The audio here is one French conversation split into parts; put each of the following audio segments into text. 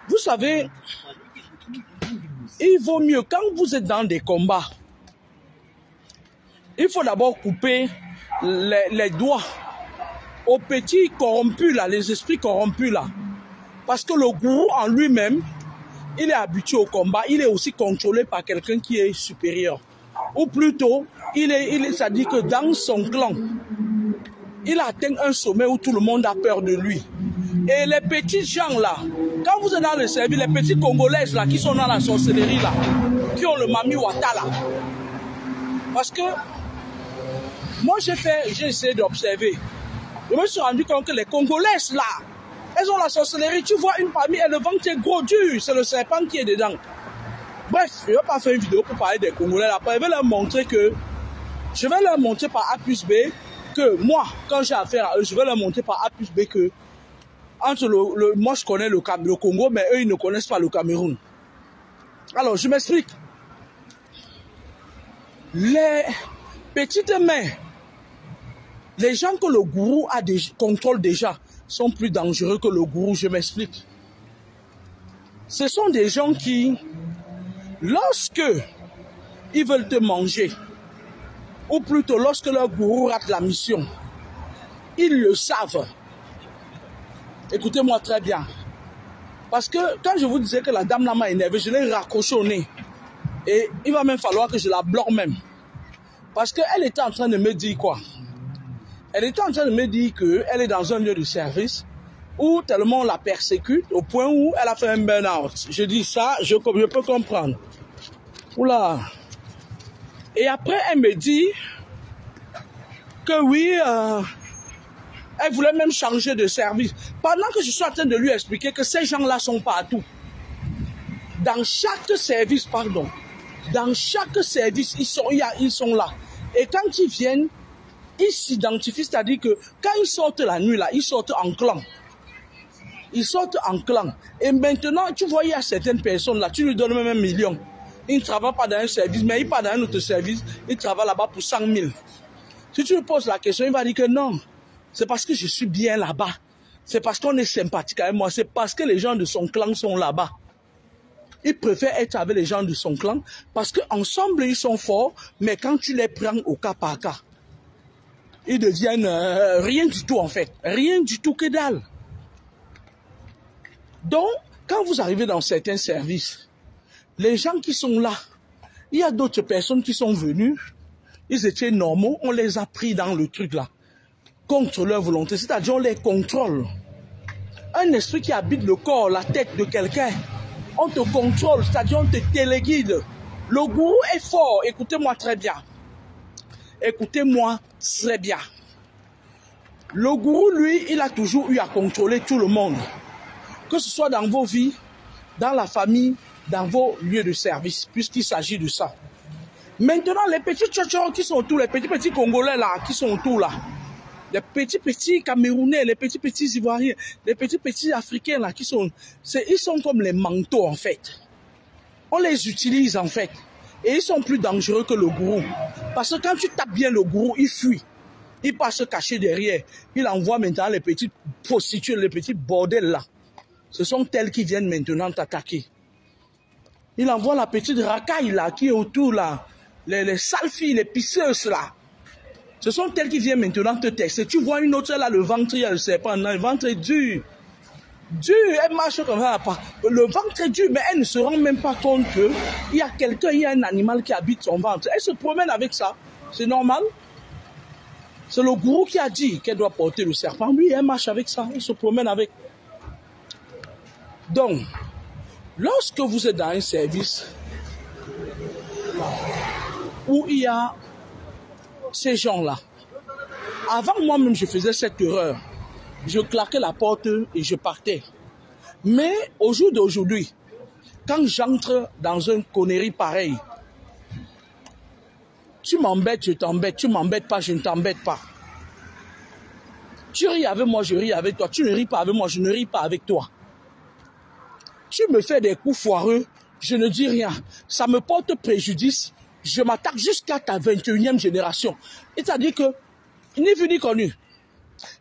Vous savez, il vaut mieux, quand vous êtes dans des combats, il faut d'abord couper les doigts aux petits corrompus là, les esprits corrompus là. Parce que le gourou en lui-même, il est habitué au combat, il est aussi contrôlé par quelqu'un qui est supérieur. Ou plutôt, ça dit que dans son clan, il atteint un sommet où tout le monde a peur de lui. Et les petits gens là, quand vous êtes dans le service, les petits Congolais là, qui sont dans la sorcellerie là, qui ont le Mami Wata là. Parce que, moi j'ai essayé d'observer. Je me suis rendu compte que les Congolaises là, elles ont la sorcellerie. Tu vois une parmi elles, le ventre est gros dur, c'est le serpent qui est dedans. Bref, je ne vais pas faire une vidéo pour parler des Congolais là. Je vais leur montrer par A plus B que moi, quand j'ai affaire à eux, je vais leur montrer par A plus B que entre moi je connais le Congo, mais eux ils ne connaissent pas le Cameroun. Alors je m'explique. Les petites mains, les gens que le gourou contrôle déjà sont plus dangereux que le gourou, je m'explique. Ce sont des gens qui, lorsque ils veulent te manger, ou plutôt lorsque leur gourou rate la mission, ils le savent. Écoutez-moi très bien. Parce que quand je vous disais que la dame là m'a énervé, je l'ai raccroché au nez. Et il va même falloir que je la bloque même. Parce qu'elle était en train de me dire quoi? Elle était en train de me dire qu'elle est dans un lieu de service où tellement on la persécute au point où elle a fait un burn-out. Je dis ça, je peux comprendre. Oula. Et après, elle me dit que oui, elle voulait même changer de service. Pendant que je suis en train de lui expliquer que ces gens-là sont partout. Dans chaque service, ils sont là. Et quand ils viennent, ils s'identifient, c'est-à-dire que quand ils sortent la nuit, là, ils sortent en clan. Ils sortent en clan. Et maintenant, tu vois, il y a certaines personnes là, tu lui donnes même 1 million. Ils ne travaillent pas dans un service, mais ils partent dans un autre service, ils travaillent là-bas pour 100 000. Si tu lui poses la question, il va dire que non. C'est parce que je suis bien là-bas. C'est parce qu'on est sympathique avec moi. C'est parce que les gens de son clan sont là-bas. Il préfère être avec les gens de son clan parce qu'ensemble, ils sont forts, mais quand tu les prends au cas par cas, ils deviennent rien du tout en fait. Rien du tout, que dalle. Donc, quand vous arrivez dans certains services, les gens qui sont là, il y a d'autres personnes qui sont venues, ils étaient normaux, on les a pris dans le truc là, contre leur volonté, c'est-à-dire on les contrôle. Un esprit qui habite le corps, la tête de quelqu'un, on te contrôle, c'est-à-dire on te téléguide. Le gourou est fort, écoutez-moi très bien. Écoutez-moi très bien. Le gourou, lui, il a toujours eu à contrôler tout le monde. Que ce soit dans vos vies, dans la famille, dans vos lieux de service, puisqu'il s'agit de ça. Maintenant, les petits tchotchons qui sont autour, les petits Congolais là, qui sont autour là, les petits Camerounais, les petits Ivoiriens, les petits Africains là, ils sont comme les manteaux en fait. On les utilise en fait. Et ils sont plus dangereux que le gourou. Parce que quand tu tapes bien le gourou, il fuit. Il passe se cacher derrière. Il envoie maintenant les petites prostituées, les petits bordels là. Ce sont elles qui viennent maintenant t'attaquer. Il envoie la petite racaille là, qui est autour là. Les sales filles, les pisseuses là. Ce sont elles qui viennent maintenant te tester. Tu vois une autre là, le ventre, il y a le serpent. Non, le ventre est dur. Dur, elle marche comme ça. Le ventre est dur, mais elle ne se rend même pas compte qu'il y a quelqu'un, il y a un animal qui habite son ventre. Elle se promène avec ça. C'est normal. C'est le gourou qui a dit qu'elle doit porter le serpent. Lui, elle marche avec ça. Elle se promène avec. Donc, lorsque vous êtes dans un service où il y a ces gens-là, avant moi-même, je faisais cette erreur. Je claquais la porte et je partais. Mais au jour d'aujourd'hui, quand j'entre dans une connerie pareille, tu m'embêtes, je t'embête. Tu m'embêtes pas, je ne t'embête pas. Tu ris avec moi, je ris avec toi. Tu ne ris pas avec moi, je ne ris pas avec toi. Tu me fais des coups foireux, je ne dis rien. Ça me porte préjudice. Je m'attaque jusqu'à ta 21e génération. C'est-à-dire que, ni vu ni connu.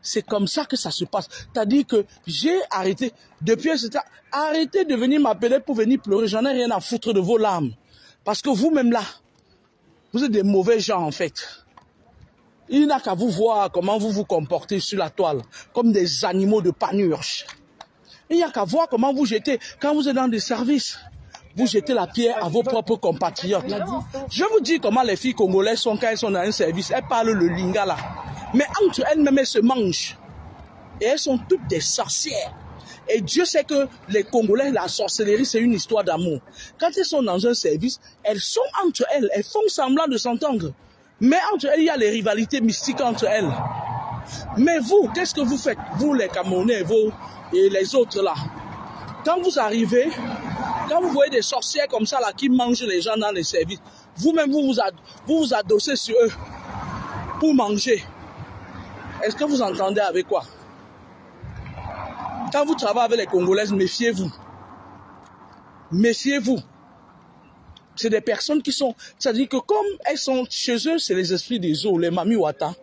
C'est comme ça que ça se passe. C'est-à-dire que j'ai arrêté, depuis un certain temps, arrêtez de venir m'appeler pour venir pleurer. J'en ai rien à foutre de vos larmes. Parce que vous-même là, vous êtes des mauvais gens en fait. Il n'a qu'à vous voir comment vous vous comportez sur la toile, comme des animaux de panurge. Il n'y a qu'à voir comment vous jetez, quand vous êtes dans des services, vous jetez la pierre à vos propres compatriotes. Je vous dis comment les filles congolaises sont quand elles sont dans un service. Elles parlent le lingala. Mais entre elles-mêmes, elles se mangent. Et elles sont toutes des sorcières. Et Dieu sait que les Congolais, la sorcellerie, c'est une histoire d'amour. Quand elles sont dans un service, elles sont entre elles. Elles font semblant de s'entendre. Mais entre elles, il y a les rivalités mystiques entre elles. Mais vous, qu'est-ce que vous faites? Vous, les Camerounais, vous et les autres là. Quand vous arrivez, quand vous voyez des sorcières comme ça là qui mangent les gens dans les services, vous-même vous vous adossez sur eux pour manger. Est-ce que vous entendez avec quoi? Quand vous travaillez avec les Congolaises, méfiez-vous. Méfiez-vous. C'est des personnes qui sont... C'est-à-dire que comme elles sont chez eux, c'est les esprits des eaux, les mamiwata.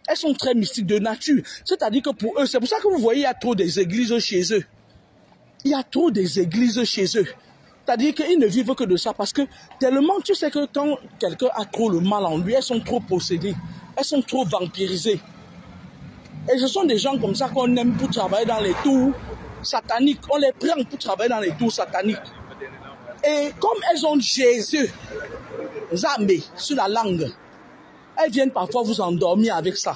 Elles sont très mystiques de nature. C'est-à-dire que pour eux, c'est pour ça que vous voyez, il y a trop des églises chez eux. Il y a trop des églises chez eux. C'est-à-dire qu'ils ne vivent que de ça. Parce que tellement, tu sais que quand quelqu'un a trop le mal en lui, elles sont trop possédées. Elles sont trop vampirisées. Et ce sont des gens comme ça qu'on aime pour travailler dans les tours sataniques. On les prend pour travailler dans les tours sataniques. Et comme elles ont Jésus, Zambé, sur la langue, elles viennent parfois vous endormir avec ça.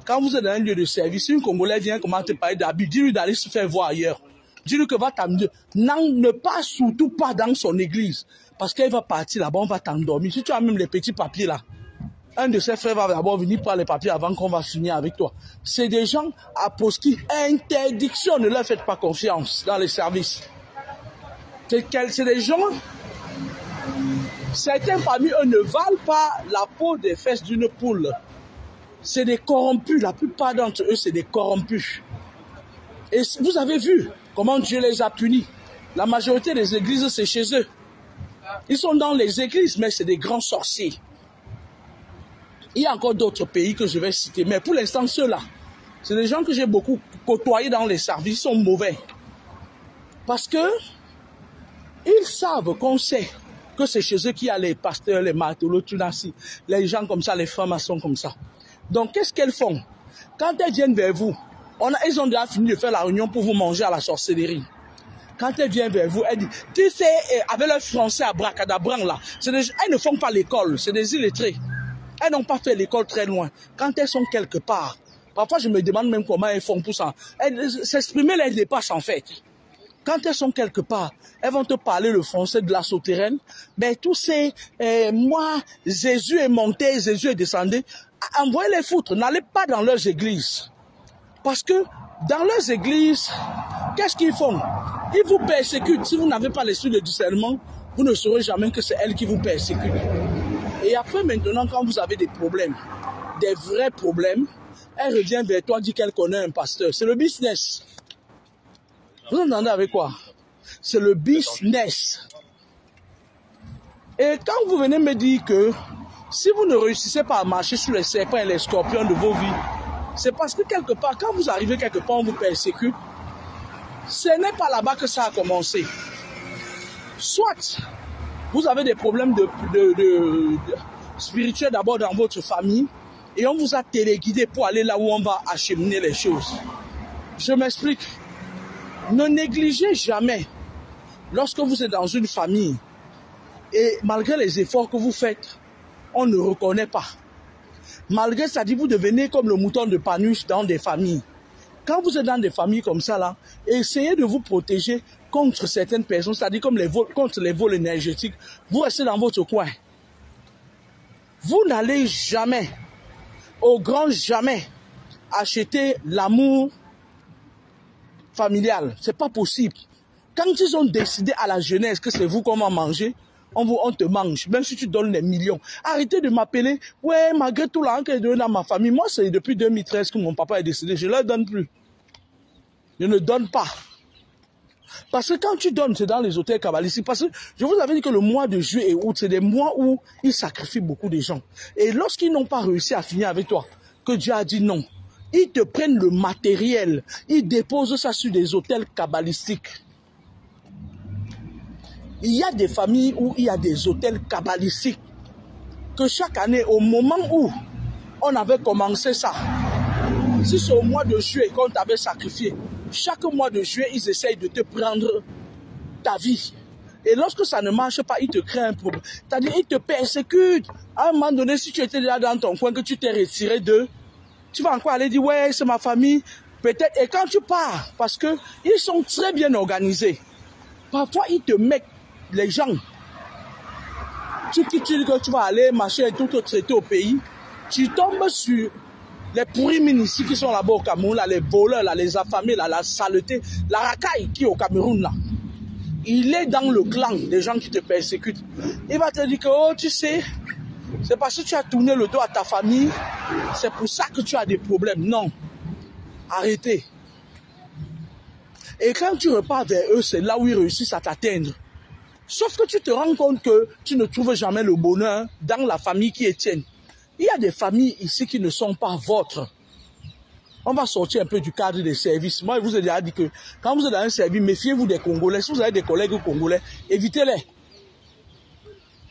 Quand vous êtes dans un lieu de service, une Congolaise vient commencer à parler d'habit, dis-lui d'aller se faire voir ailleurs. Dis-lui que va t'amener. Ne pas surtout pas dans son église. Parce qu'elle va partir là-bas, on va t'endormir. Si tu as même les petits papiers là, un de ses frères va d'abord venir prendre les papiers avant qu'on va finir avec toi. C'est des gens apostats. Interdiction, ne leur faites pas confiance dans les services. C'est des gens, certains parmi eux ne valent pas la peau des fesses d'une poule. C'est des corrompus, la plupart d'entre eux, c'est des corrompus. Et vous avez vu comment Dieu les a punis. La majorité des églises, c'est chez eux. Ils sont dans les églises, mais c'est des grands sorciers. Il y a encore d'autres pays que je vais citer, mais pour l'instant, ceux-là, c'est des gens que j'ai beaucoup côtoyés dans les services, ils sont mauvais. Parce que ils savent qu'on sait que c'est chez eux qu'il y a les pasteurs, les matelots, les gens comme ça, les francs-maçons comme ça. Donc, qu'est-ce qu'elles font? Quand elles viennent vers vous, ils ont déjà fini de faire la réunion pour vous manger à la sorcellerie. Quand elles viennent vers vous, elles disent, tu sais, avec leur français à bracadabran là, elles ne font pas l'école, c'est des illettrés. Elles n'ont pas fait l'école très loin. Quand elles sont quelque part, parfois je me demande même comment elles font pour ça. S'exprimer les dépasse en fait. Quand elles sont quelque part, elles vont te parler le français de la souterraine. Mais tous ces, moi, Jésus est monté, Jésus est descendu. Envoyez les foutre, n'allez pas dans leurs églises. Parce que dans leurs églises, qu'est-ce qu'ils font? Ils vous persécutent. Si vous n'avez pas l'esprit de discernement, vous ne saurez jamais que c'est elles qui vous persécutent. Et après, maintenant, quand vous avez des problèmes, des vrais problèmes, elle revient vers toi, dit qu'elle connaît un pasteur. C'est le business. Vous entendez avec quoi? C'est le business. Et quand vous venez me dire que si vous ne réussissez pas à marcher sur les serpents et les scorpions de vos vies, c'est parce que quelque part, quand vous arrivez quelque part, on vous persécute. Ce n'est pas là-bas que ça a commencé. Soit vous avez des problèmes spirituels d'abord dans votre famille et on vous a téléguidé pour aller là où on va acheminer les choses. Je m'explique. Ne négligez jamais lorsque vous êtes dans une famille et malgré les efforts que vous faites, on ne reconnaît pas. Malgré ça, vous devenez comme le mouton de Panurge dans des familles. Quand vous êtes dans des familles comme ça, là, essayez de vous protéger contre certaines personnes, c'est-à-dire comme contre les vols énergétiques. Vous restez dans votre coin. Vous n'allez jamais, au grand jamais, acheter l'amour familial. C'est pas possible. Quand ils ont décidé à la jeunesse que c'est vous qu'on va manger, on te mange, même si tu donnes des millions. Arrêtez de m'appeler. Ouais, malgré tout l'argent que je donne à ma famille. Moi, c'est depuis 2013 que mon papa est décédé. Je ne leur donne plus. Je ne donne pas. Parce que quand tu donnes, c'est dans les hôtels kabbalistiques. Parce que je vous avais dit que le mois de juillet et août, c'est des mois où ils sacrifient beaucoup de gens. Et lorsqu'ils n'ont pas réussi à finir avec toi, que Dieu a dit non, Ils te prennent le matériel, ils déposent ça sur des hôtels kabbalistiques. Il y a des familles où il y a des hôtels kabbalistiques que chaque année, au moment où on avait commencé ça, si c'est au mois de juillet qu'on t'avait sacrifié, chaque mois de juillet, ils essayent de te prendre ta vie. Et lorsque ça ne marche pas, ils te créent un problème. C'est-à-dire, ils te persécutent. À un moment donné, si tu étais là dans ton coin, que tu t'es retiré d'eux, tu vas encore aller dire, ouais, c'est ma famille. Peut-être. Et quand tu pars, parce qu'ils sont très bien organisés, parfois, ils te mettent les gens. Tu dis que tu vas aller, machin et tout, te traiter au pays. Tu tombes sur les pourris ici qui sont là-bas au Cameroun, là, les voleurs, là, les affamés, là, la saleté, la racaille qui est au Cameroun, là. Il est dans le clan des gens qui te persécutent. Il va te dire que, oh, tu sais, c'est parce que tu as tourné le dos à ta famille, c'est pour ça que tu as des problèmes. Non. Arrêtez. Et quand tu repars vers eux, c'est là où ils réussissent à t'atteindre. Sauf que tu te rends compte que tu ne trouves jamais le bonheur dans la famille qui est tienne. Il y a des familles ici qui ne sont pas vôtres. On va sortir un peu du cadre des services. Moi, je vous ai déjà dit que quand vous êtes dans un service, méfiez-vous des Congolais. Si vous avez des collègues congolais, évitez-les.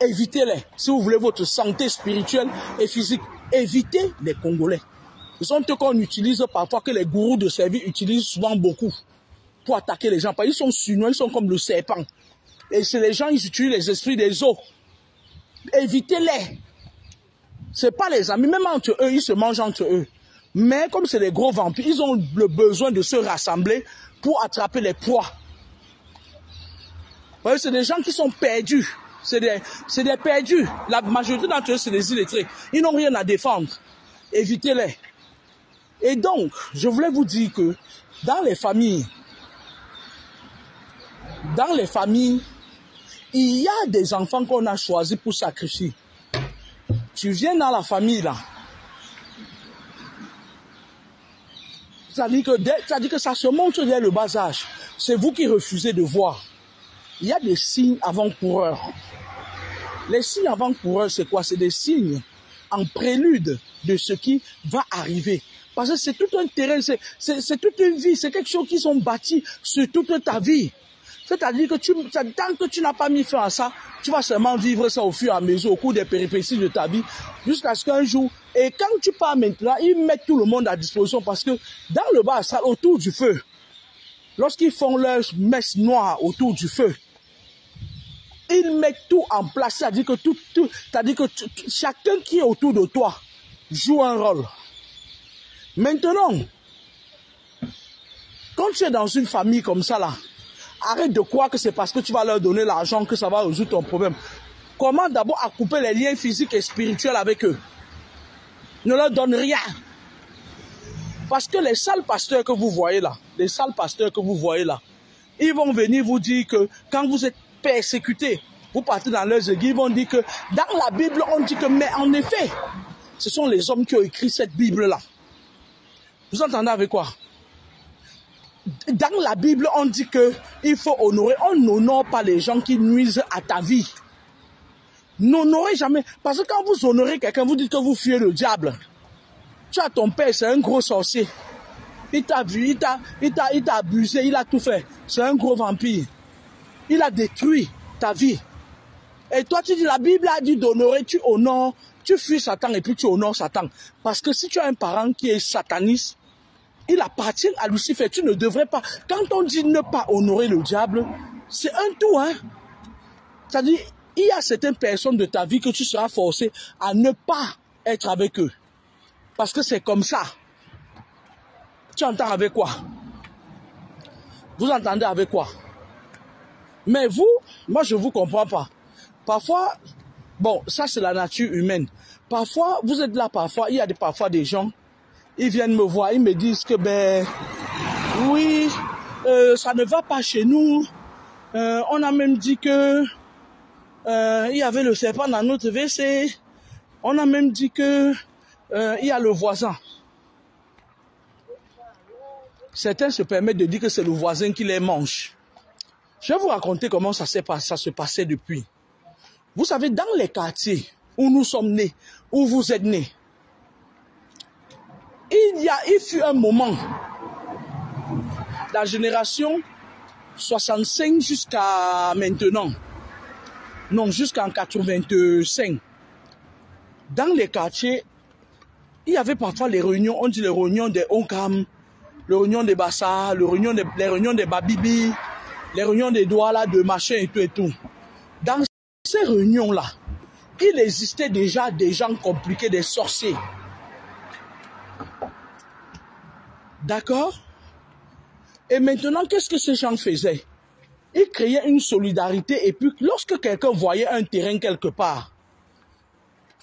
Évitez-les. Si vous voulez votre santé spirituelle et physique, évitez les Congolais. Ce sont eux qu'on utilise parfois, que les gourous de service utilisent souvent beaucoup pour attaquer les gens. Parce qu'ils sont sunois, ils sont comme le serpent. Et c'est les gens, ils utilisent les esprits des eaux. Évitez-les. Ce n'est pas les amis. Même entre eux, ils se mangent entre eux. Mais comme c'est des gros vampires, ils ont le besoin de se rassembler pour attraper les proies. C'est des gens qui sont perdus. C'est des perdus. La majorité d'entre eux, c'est des illettrés. Ils n'ont rien à défendre. Évitez-les. Et donc, je voulais vous dire que dans les familles, il y a des enfants qu'on a choisis pour sacrifier. Tu viens dans la famille là. C'est-à-dire que ça se montre dès le bas âge. C'est vous qui refusez de voir. Il y a des signes avant-coureurs. Les signes avant-coureurs, c'est quoi? C'est des signes en prélude de ce qui va arriver. Parce que c'est tout un terrain, c'est toute une vie, c'est quelque chose qui sont bâtis sur toute ta vie. C'est-à-dire que tant que tu n'as pas mis fin à ça, tu vas seulement vivre ça au fur et à mesure, au cours des péripéties de ta vie, jusqu'à ce qu'un jour, et quand tu pars maintenant, ils mettent tout le monde à disposition parce que dans le bas, ça, autour du feu, lorsqu'ils font leur messe noire autour du feu, ils mettent tout en place, c'est-à-dire que chacun qui est autour de toi joue un rôle. Maintenant, quand tu es dans une famille comme ça là, arrête de croire que c'est parce que tu vas leur donner l'argent que ça va résoudre ton problème. Comment d'abord à couper les liens physiques et spirituels avec eux? Ne leur donne rien. Parce que les sales pasteurs que vous voyez là, ils vont venir vous dire que quand vous êtes persécutés, vous partez dans leurs églises, ils vont dire que dans la Bible, on dit que, mais en effet, ce sont les hommes qui ont écrit cette Bible-là. Vous entendez avec quoi? Dans la Bible, on dit qu'il faut honorer. On n'honore pas les gens qui nuisent à ta vie. N'honorez jamais. Parce que quand vous honorez quelqu'un, vous dites que vous fuyez le diable. Tu as ton père, c'est un gros sorcier. Il t'a vu, il t'a abusé, il a tout fait. C'est un gros vampire. Il a détruit ta vie. Et toi, tu dis, la Bible a dit d'honorer, tu honores, tu fuis Satan et puis tu honores Satan. Parce que si tu as un parent qui est sataniste, il appartient à Lucifer. Tu ne devrais pas. Quand on dit ne pas honorer le diable, c'est un tout, hein. C'est-à-dire, il y a certaines personnes de ta vie que tu seras forcé à ne pas être avec eux. Parce que c'est comme ça. Tu entends avec quoi? Vous entendez avec quoi? Mais vous, moi je ne vous comprends pas. Parfois, bon, ça c'est la nature humaine. Parfois, vous êtes là parfois, il y a parfois des gens, ils viennent me voir, ils me disent que ben, oui, ça ne va pas chez nous. On a même dit que il y avait le serpent dans notre WC. On a même dit que il y a le voisin. Certains se permettent de dire que c'est le voisin qui les mange. Je vais vous raconter comment ça se passait depuis. Vous savez, dans les quartiers où nous sommes nés, où vous êtes nés, il fut un moment, la génération 65 jusqu'à maintenant, non, jusqu'en 85, dans les quartiers, il y avait parfois les réunions, on dit les réunions des Onkam, les réunions des Bassa, les réunions des Babibi, les réunions des Douala, de machin et tout et tout. Dans ces réunions-là, il existait déjà des gens compliqués, des sorciers. D'accord? Et maintenant, qu'est-ce que ces gens faisaient? Ils créaient une solidarité et puis lorsque quelqu'un voyait un terrain quelque part,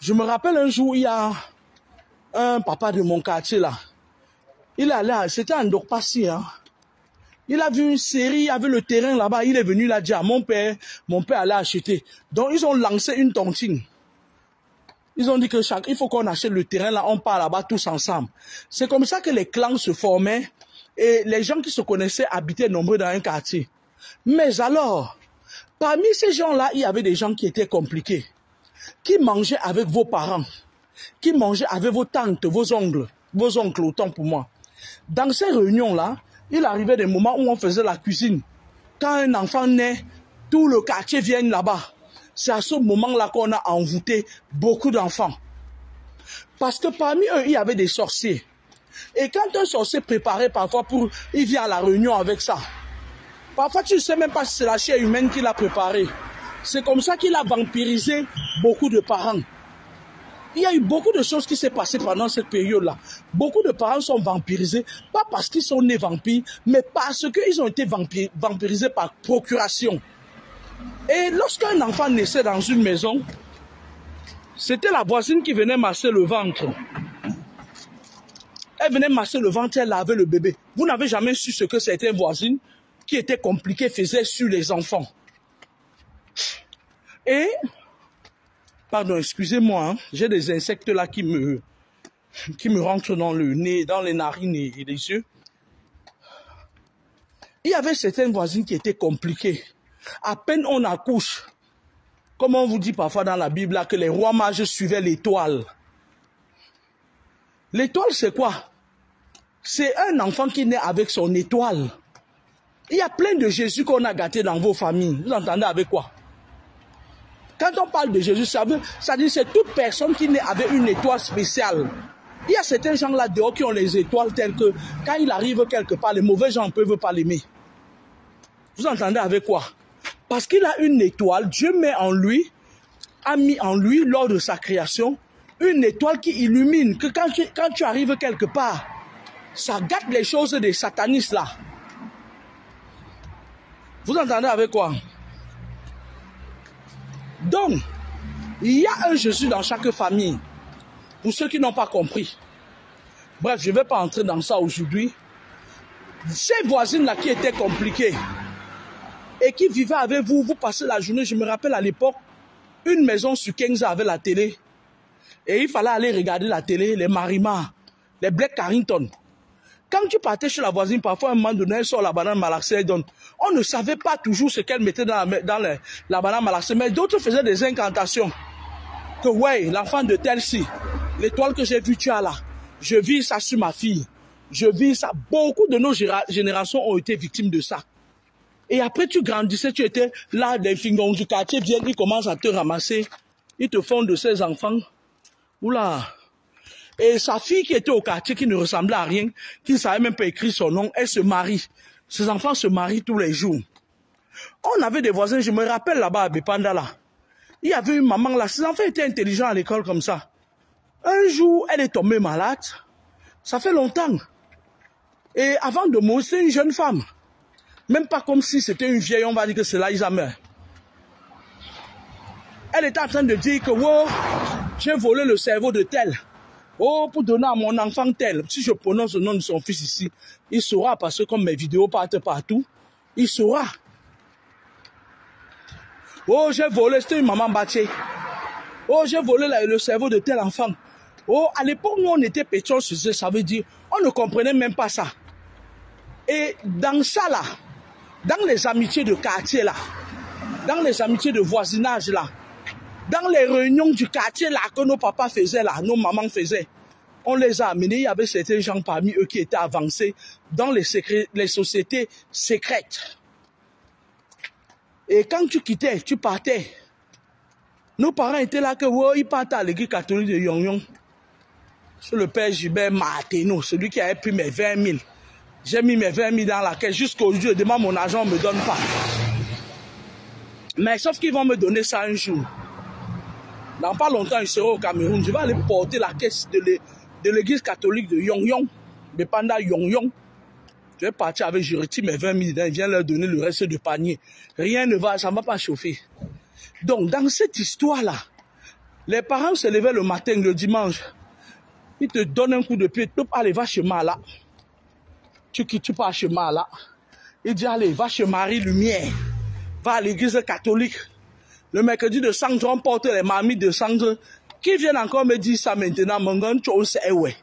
je me rappelle un jour, il y a un papa de mon quartier là, il allait, c'était en Dokpassi, hein. Il a vu une série, il avait le terrain là-bas, il est venu là dire, mon père allait acheter. Donc ils ont lancé une tontine. Ils ont dit que il faut qu'on achète le terrain là, on part là-bas tous ensemble. C'est comme ça que les clans se formaient et les gens qui se connaissaient habitaient nombreux dans un quartier. Mais alors, parmi ces gens-là, il y avait des gens qui étaient compliqués, qui mangeaient avec vos parents, qui mangeaient avec vos tantes, vos oncles autant pour moi. Dans ces réunions-là, il arrivait des moments où on faisait la cuisine. Quand un enfant naît, tout le quartier vient là-bas. C'est à ce moment-là qu'on a envoûté beaucoup d'enfants. Parce que parmi eux, il y avait des sorciers. Et quand un sorcier préparait parfois il vient à la réunion avec ça. Parfois, tu ne sais même pas si c'est la chair humaine qui l'a préparé. C'est comme ça qu'il a vampirisé beaucoup de parents. Il y a eu beaucoup de choses qui s'est passées pendant cette période-là. Beaucoup de parents sont vampirisés, pas parce qu'ils sont nés vampires, mais parce qu'ils ont été vampirisés par procuration. Et lorsqu'un enfant naissait dans une maison, c'était la voisine qui venait masser le ventre. Elle venait masser le ventre, elle lavait le bébé. Vous n'avez jamais su ce que certaines voisines qui étaient compliquées faisaient sur les enfants. Et, pardon, excusez-moi, hein, j'ai des insectes là qui me rentrent dans le nez, dans les narines et les yeux. Il y avait certaines voisines qui étaient compliquées. À peine on accouche, comme on vous dit parfois dans la Bible, là, que les rois mages suivaient l'étoile. L'étoile, c'est quoi? C'est un enfant qui naît avec son étoile. Il y a plein de Jésus qu'on a gâtés dans vos familles. Vous entendez avec quoi? Quand on parle de Jésus, ça dit que c'est toute personne qui naît avec une étoile spéciale. Il y a certains gens là dehors qui ont les étoiles telles que quand il arrive quelque part, les mauvais gens ne peuvent pas l'aimer. Vous entendez avec quoi? Parce qu'il a une étoile, Dieu a mis en lui lors de sa création, une étoile qui illumine, que quand tu arrives quelque part, ça gâte les choses des satanistes là. Vous entendez avec quoi? Donc, il y a un Jésus dans chaque famille. Pour ceux qui n'ont pas compris. Bref, je ne vais pas entrer dans ça aujourd'hui. Ces voisines-là qui étaient compliquées et qui vivaient avec vous, vous passez la journée, je me rappelle à l'époque, une maison sur 15 avait la télé. Et il fallait aller regarder la télé, les Marimar, les Black Carrington. Quand tu partais chez la voisine, parfois à un moment donné, elle sort la banane malaxée, elle donne. On ne savait pas toujours ce qu'elle mettait dans la banane malaxée, mais d'autres faisaient des incantations. Que ouais, l'enfant de tel-ci, l'étoile que j'ai vue, tu as là, je vis ça sur ma fille. Je vis ça. Beaucoup de nos générations ont été victimes de ça. Et après, tu grandissais, tu étais là, des fingons du quartier viennent, ils commencent à te ramasser. Ils te font de ces enfants. Oula. Et sa fille qui était au quartier, qui ne ressemblait à rien, qui ne savait même pas écrire son nom, elle se marie. Ses enfants se marient tous les jours. On avait des voisins, je me rappelle là-bas à Bepanda là. Il y avait une maman là, ses enfants étaient intelligents à l'école comme ça. Un jour, elle est tombée malade. Ça fait longtemps. Et avant de mourir, c'est une jeune femme. Même pas comme si c'était une vieille, on va dire que c'est là, ils meurt. Elle était en train de dire que, wow, j'ai volé le cerveau de tel. Oh, pour donner à mon enfant tel. Si je prononce le nom de son fils ici, il saura parce que comme mes vidéos partent partout, il saura. Oh, j'ai volé, c'était une maman bâtie. Oh, j'ai volé le cerveau de tel enfant. Oh, à l'époque où on était pétion, ça veut dire, on ne comprenait même pas ça. Et dans ça là, dans les amitiés de quartier là, dans les amitiés de voisinage là, dans les réunions du quartier là que nos papas faisaient là, nos mamans faisaient, On les a amenés, il y avait certains gens parmi eux qui étaient avancés dans les sociétés secrètes. Et quand tu quittais, tu partais. Nos parents étaient là que ils partaient à l'église catholique de Yong. C'est le père Gilbert Martineau, celui qui avait pris mes 20 000. J'ai mis mes 20 000 dans la caisse. Jusqu'aujourd'hui, je demande mon argent, on ne me donne pas. Mais sauf qu'ils vont me donner ça un jour. Dans pas longtemps, ils seront au Cameroun. Je vais aller porter la caisse de l'église catholique de Yong, de Panda Yong. Je vais partir avec, je retire mes 20 000 dedans, je viens leur donner le reste de panier. Rien ne va, ça ne va pas chauffer. Donc, dans cette histoire-là, les parents se levaient le matin, le dimanche. Ils te donnent un coup de pied, allez, va chez Mala. Tu pars chez Mala. Il dit, allez, va chez Marie-Lumière. Va à l'église catholique. Le mercredi de Sangre, on porte les mamies de Sangre. Qui viennent encore me dire ça maintenant, mon gars, ouais.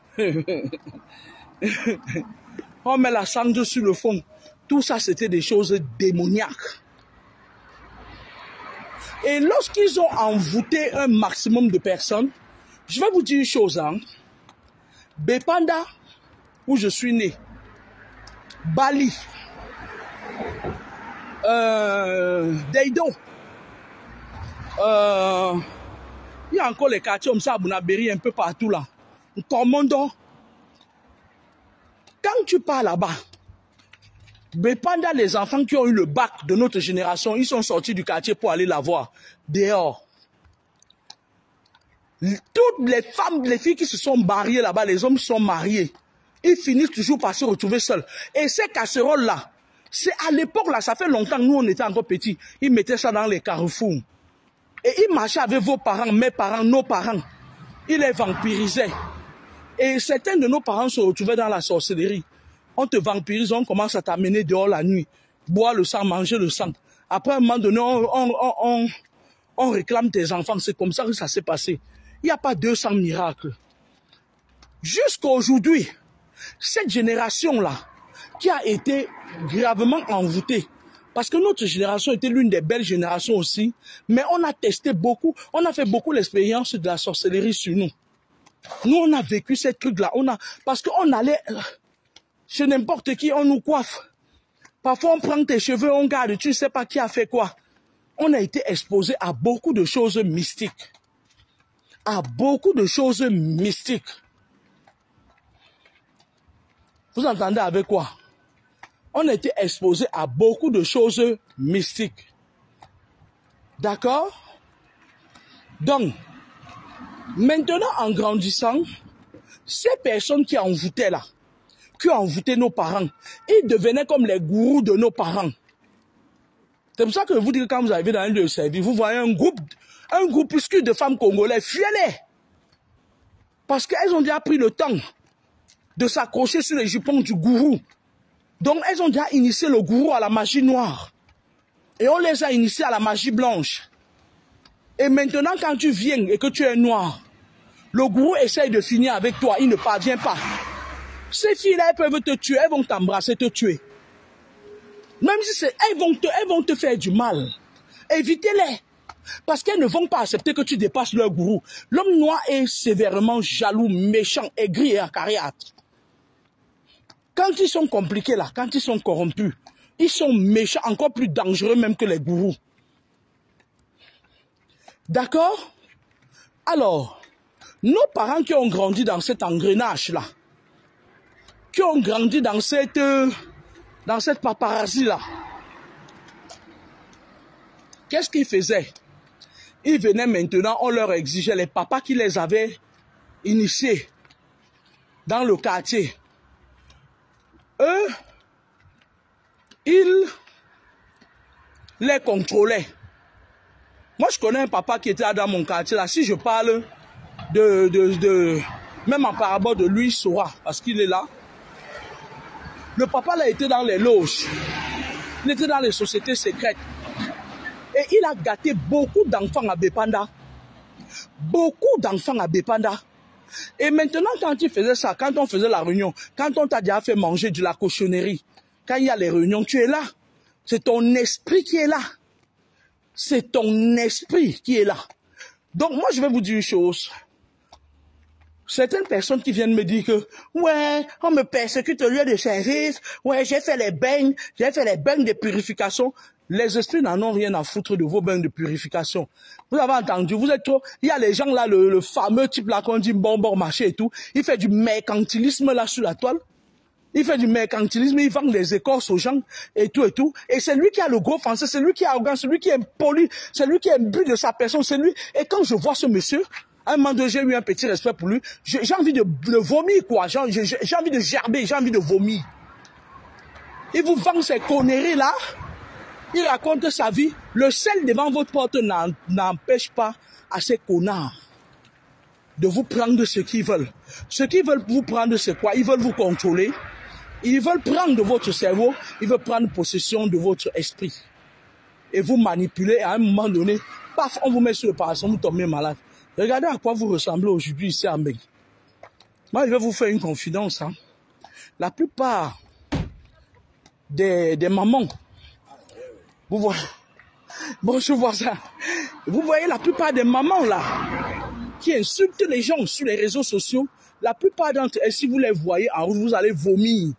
On met la Sangre sur le fond. Tout ça, c'était des choses démoniaques. Et lorsqu'ils ont envoûté un maximum de personnes, je vais vous dire une chose, hein. Bepanda, où je suis né, Bali, Deido, il y a encore les quartiers comme ça à Bounaberi, un peu partout là. Commando. Quand tu pars là-bas, Bepanda, les enfants qui ont eu le bac de notre génération, ils sont sortis du quartier pour aller la voir dehors. Toutes les femmes, les filles qui se sont mariées là-bas, les hommes sont mariés. Ils finissent toujours par se retrouver seuls. Et ces casseroles-là, c'est à l'époque là, ça fait longtemps, nous on était encore petits, ils mettaient ça dans les carrefours. Et ils marchaient avec vos parents, mes parents, nos parents. Ils les vampirisaient. Et certains de nos parents se retrouvaient dans la sorcellerie. On te vampirise, on commence à t'amener dehors la nuit, boire le sang, manger le sang. Après un moment donné, on réclame tes enfants. C'est comme ça que ça s'est passé. Il n'y a pas 200 miracles. Jusqu'à aujourd'hui, cette génération-là, qui a été gravement envoûtée, parce que notre génération était l'une des belles générations aussi, mais on a testé beaucoup, on a fait beaucoup l'expérience de la sorcellerie sur nous. Nous, on a vécu ces trucs-là. Parce qu'on allait chez n'importe qui, on nous coiffe. Parfois, on prend tes cheveux, on garde, tu ne sais pas qui a fait quoi. On a été exposé à beaucoup de choses mystiques. À beaucoup de choses mystiques. Vous entendez avec quoi? On a été exposé à beaucoup de choses mystiques. D'accord? Donc, maintenant, en grandissant, ces personnes qui envoûtaient là, qui ont envoûté nos parents, ils devenaient comme les gourous de nos parents. C'est pour ça que je vous dis que quand vous arrivez dans un lieu de service, vous voyez un groupuscule de femmes congolaises, fuyez-les. Parce qu'elles ont déjà pris le temps de s'accrocher sur les jupons du gourou. Donc elles ont déjà initié le gourou à la magie noire. Et on les a initiés à la magie blanche. Et maintenant quand tu viens et que tu es noir, le gourou essaye de finir avec toi, il ne parvient pas. Ces filles-là, elles peuvent te tuer, elles vont t'embrasser, te tuer. Même si elles vont te faire du mal. Évitez-les. Parce qu'elles ne vont pas accepter que tu dépasses leur gourou. L'homme noir est sévèrement jaloux, méchant, aigri et acariâtre. Quand ils sont compliqués là, quand ils sont corrompus, ils sont méchants, encore plus dangereux même que les gourous. D'accord? Alors, nos parents qui ont grandi dans cet engrenage-là, qui ont grandi dans cette paparazzi-là, qu'est-ce qu'ils faisaient? Ils venaient maintenant, on leur exigeait, les papas qui les avaient initiés dans le quartier. Eux, ils les contrôlaient. Moi, je connais un papa qui était là dans mon quartier. Là, si je parle même en parabole de lui, il saura, parce qu'il est là. Le papa là était dans les loges. Il était dans les sociétés secrètes. Et il a gâté beaucoup d'enfants à Bepanda. Beaucoup d'enfants à Bepanda. Et maintenant, quand il faisait ça, quand on faisait la réunion, quand on t'a déjà fait manger de la cochonnerie, quand il y a les réunions, tu es là. C'est ton esprit qui est là. C'est ton esprit qui est là. Donc moi, je vais vous dire une chose. Certaines personnes qui viennent me dire que, ouais, on me persécute au lieu de service, ouais, j'ai fait les bains de purification. Les esprits n'en ont rien à foutre de vos bains de purification. Vous avez entendu, vous êtes trop, il y a les gens là, le fameux type là qu'on dit bon marché et tout, il fait du mercantilisme là sur la toile. Il fait du mercantilisme, il vend des écorces aux gens et tout. Et c'est lui qui a le gros français, c'est lui qui a arrogant, c'est lui qui est poli, c'est lui qui est imbu de sa personne, c'est lui. Et quand je vois ce monsieur, à un moment donné, j'ai eu un petit respect pour lui. J'ai envie de vomir, quoi. J'ai envie de gerber, j'ai envie de vomir. Il vous vend ces conneries-là. Il raconte sa vie. Le sel devant votre porte n'empêche pas à ces connards de vous prendre ce qu'ils veulent. Ce qu'ils veulent vous prendre, c'est quoi? Ils veulent vous contrôler. Ils veulent prendre de votre cerveau. Ils veulent prendre possession de votre esprit. Et vous manipuler. Et à un moment donné, paf, on vous met sur le parasol, vous tombez malade. Regardez à quoi vous ressemblez aujourd'hui ici à Mbeng. Moi, je vais vous faire une confidence. Hein. La plupart des mamans, vous voyez, bon, je vois ça. Vous voyez la plupart des mamans là, qui insultent les gens sur les réseaux sociaux, la plupart d'entre elles, si vous les voyez en route, vous allez vomir.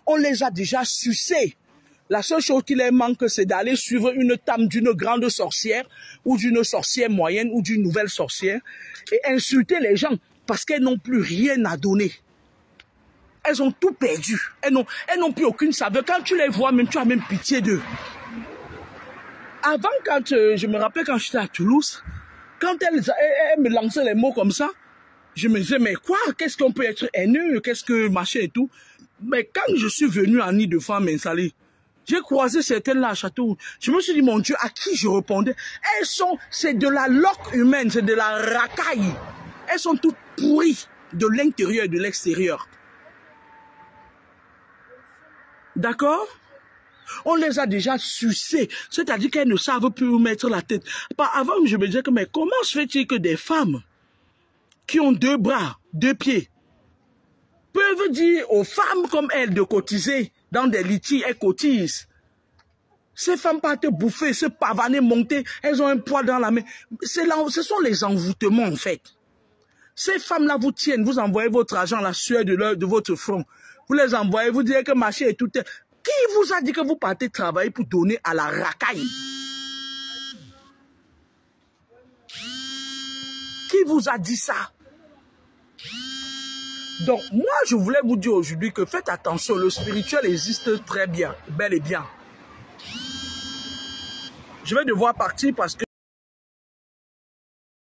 On les a déjà sucés. La seule chose qui leur manque, c'est d'aller suivre une tame d'une grande sorcière ou d'une sorcière moyenne ou d'une nouvelle sorcière et insulter les gens parce qu'elles n'ont plus rien à donner. Elles ont tout perdu. Elles n'ont plus aucune saveur. Quand tu les vois, même tu as même pitié d'eux. Avant, quand je me rappelle quand j'étais à Toulouse, quand elles me lançaient les mots comme ça, je me disais, mais quoi? Qu'est-ce qu'on peut être haineux? Qu'est-ce que machin et tout? Mais quand je suis venu à Nid-de-Franc m'installer, j'ai croisé certaines là à Château. Je me suis dit, mon Dieu, à qui je répondais? C'est de la loque humaine, c'est de la racaille. Elles sont toutes pourries de l'intérieur et de l'extérieur. D'accord? On les a déjà sucées, c'est-à-dire qu'elles ne savent plus où mettre la tête. Avant, je me disais que, mais comment se fait-il que des femmes qui ont 2 bras, 2 pieds, peuvent dire aux femmes comme elles de cotiser dans des litiges, elles cotisent. Ces femmes partent bouffer, se pavaner, monter, elles ont un poids dans la main. Ce sont les envoûtements en fait. Ces femmes-là vous tiennent, vous envoyez votre argent, la sueur de votre front. Vous les envoyez, vous dites que marché est tout. Qui vous a dit que vous partez travailler pour donner à la racaille? Qui vous a dit ça? Donc, moi, je voulais vous dire aujourd'hui que faites attention, le spirituel existe très bien, bel et bien. Je vais devoir partir parce que